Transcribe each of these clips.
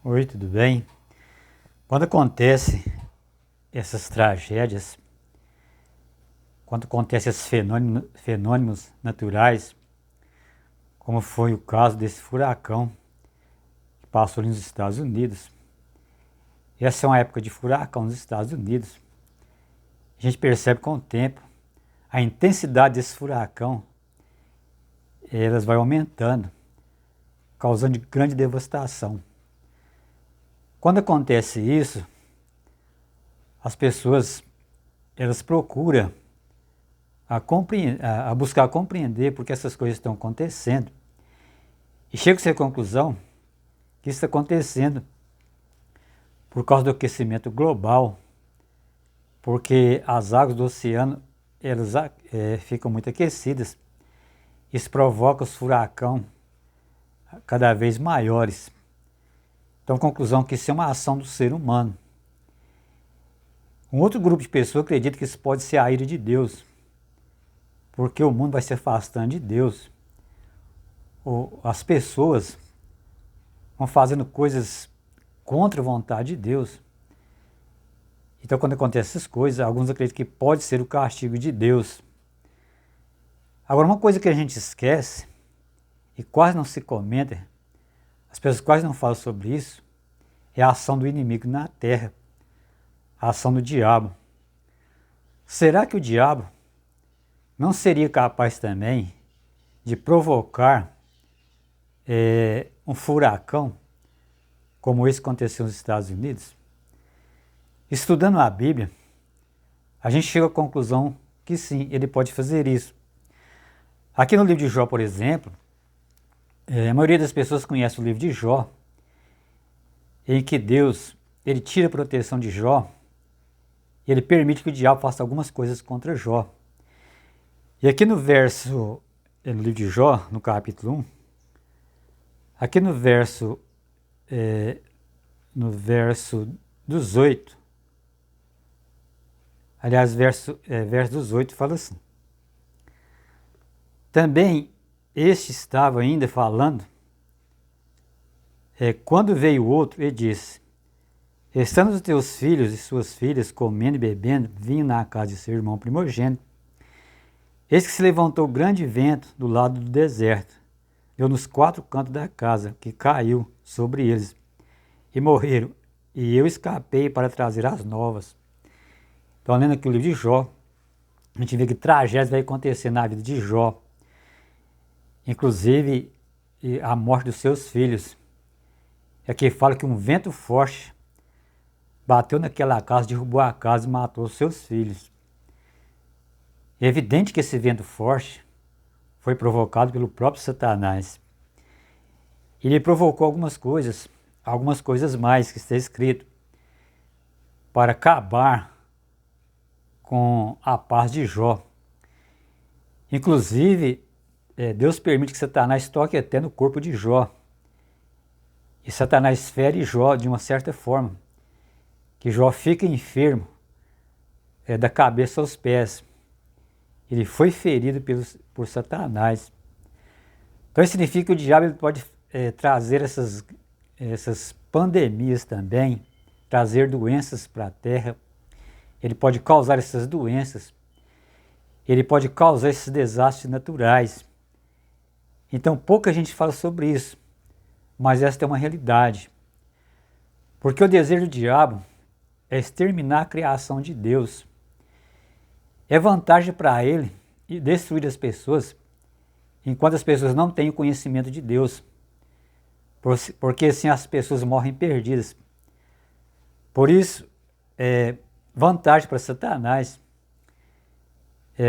Oi, tudo bem? Quando acontece essas tragédias, quando acontecem esses fenômenos naturais, como foi o caso desse furacão que passou ali nos Estados Unidos, essa é uma época de furacão nos Estados Unidos. A gente percebe com o tempo a intensidade desse furacão, elas vai aumentando, causando grande devastação. Quando acontece isso, as pessoas elas procuram a buscar compreender por que essas coisas estão acontecendo e chegam-se à conclusão que isso está acontecendo por causa do aquecimento global, porque as águas do oceano elas ficam muito aquecidas. Isso provoca os furacões cada vez maiores. Então, a conclusão é que isso é uma ação do ser humano. Um outro grupo de pessoas acredita que isso pode ser a ira de Deus, porque o mundo vai se afastando de Deus. As pessoas vão fazendo coisas contra a vontade de Deus. Então, quando acontecem essas coisas, alguns acreditam que pode ser o castigo de Deus. Agora, uma coisa que a gente esquece e quase não se comenta, as pessoas quase não falam sobre isso, é a ação do inimigo na terra, a ação do diabo. Será que o diabo não seria capaz também de provocar um furacão como esse que aconteceu nos Estados Unidos? Estudando a Bíblia, a gente chega à conclusão que sim, ele pode fazer isso. Aqui no livro de Jó, por exemplo, a maioria das pessoas conhece o livro de Jó, em que Deus ele tira a proteção de Jó e ele permite que o diabo faça algumas coisas contra Jó. E aqui no livro de Jó, no capítulo 1, aqui no verso 18, aliás, verso 18 fala assim: também este estava ainda falando, quando veio outro e disse: estando os teus filhos e suas filhas comendo e bebendo vinho na casa de seu irmão primogênito, eis que se levantou grande vento do lado do deserto, deu nos 4 cantos da casa, que caiu sobre eles, e morreram, e eu escapei para trazer as novas. Então, lendo aqui o livro de Jó, a gente vê que tragédias vai acontecer na vida de Jó, inclusive a morte dos seus filhos. Aqui fala que um vento forte bateu naquela casa, derrubou a casa e matou os seus filhos. É evidente que esse vento forte foi provocado pelo próprio Satanás. Ele provocou algumas coisas mais que está escrito, para acabar com a paz de Jó. Inclusive, Deus permite que Satanás toque até no corpo de Jó. E Satanás fere Jó de uma certa forma, que Jó fica enfermo da cabeça aos pés. Ele foi ferido por Satanás. Então isso significa que o diabo ele pode trazer essas pandemias também, trazer doenças para a terra. Ele pode causar essas doenças. Ele pode causar esses desastres naturais. Então pouca gente fala sobre isso, mas esta é uma realidade. Porque o desejo do diabo é exterminar a criação de Deus. É vantagem para ele destruir as pessoas enquanto as pessoas não têm o conhecimento de Deus, porque assim as pessoas morrem perdidas. Por isso, é vantagem para Satanás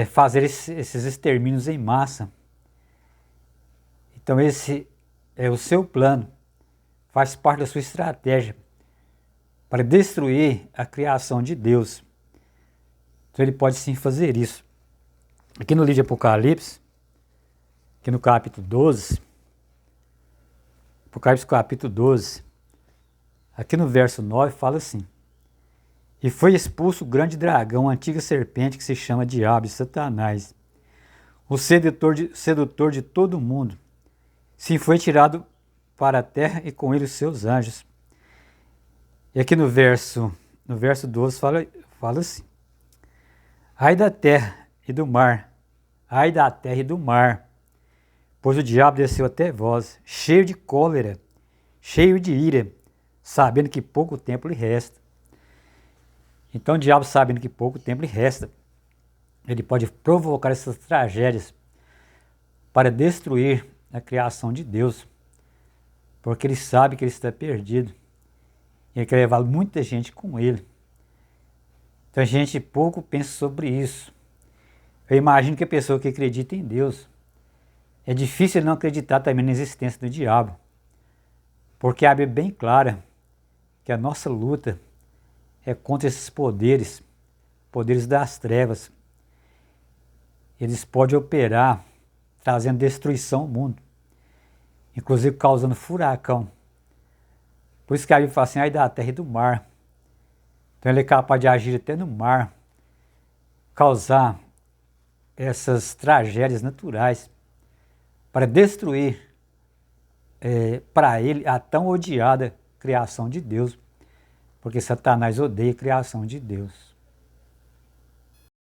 fazer esses extermínios em massa. Então esse é o seu plano, faz parte da sua estratégia para destruir a criação de Deus. Então ele pode sim fazer isso. Aqui no livro de Apocalipse, aqui no capítulo 12, Apocalipse capítulo 12, aqui no verso 9 fala assim: e foi expulso o grande dragão, a antiga serpente que se chama Diabo e Satanás, o sedutor de todo o mundo. Sim, foi tirado para a terra e com ele os seus anjos. E aqui no verso 12 fala assim: ai da terra e do mar, ai da terra e do mar, pois o diabo desceu até vós, cheio de cólera, cheio de ira, sabendo que pouco tempo lhe resta. Então o diabo, sabendo que pouco tempo lhe resta, ele pode provocar essas tragédias para destruir a criação de Deus, porque ele sabe que ele está perdido e ele quer levar muita gente com ele. Então a gente pouco pensa sobre isso. Eu imagino que a pessoa que acredita em Deus, é difícil ele não acreditar também na existência do diabo, porque a Bíblia é bem clara que a nossa luta é contra esses poderes das trevas. Eles podem operar trazendo destruição ao mundo, inclusive causando furacão. Por isso que a Bíblia fala assim, ai da terra e do mar. Então ele é capaz de agir até no mar, causar essas tragédias naturais para destruir para ele a tão odiada criação de Deus, porque Satanás odeia a criação de Deus.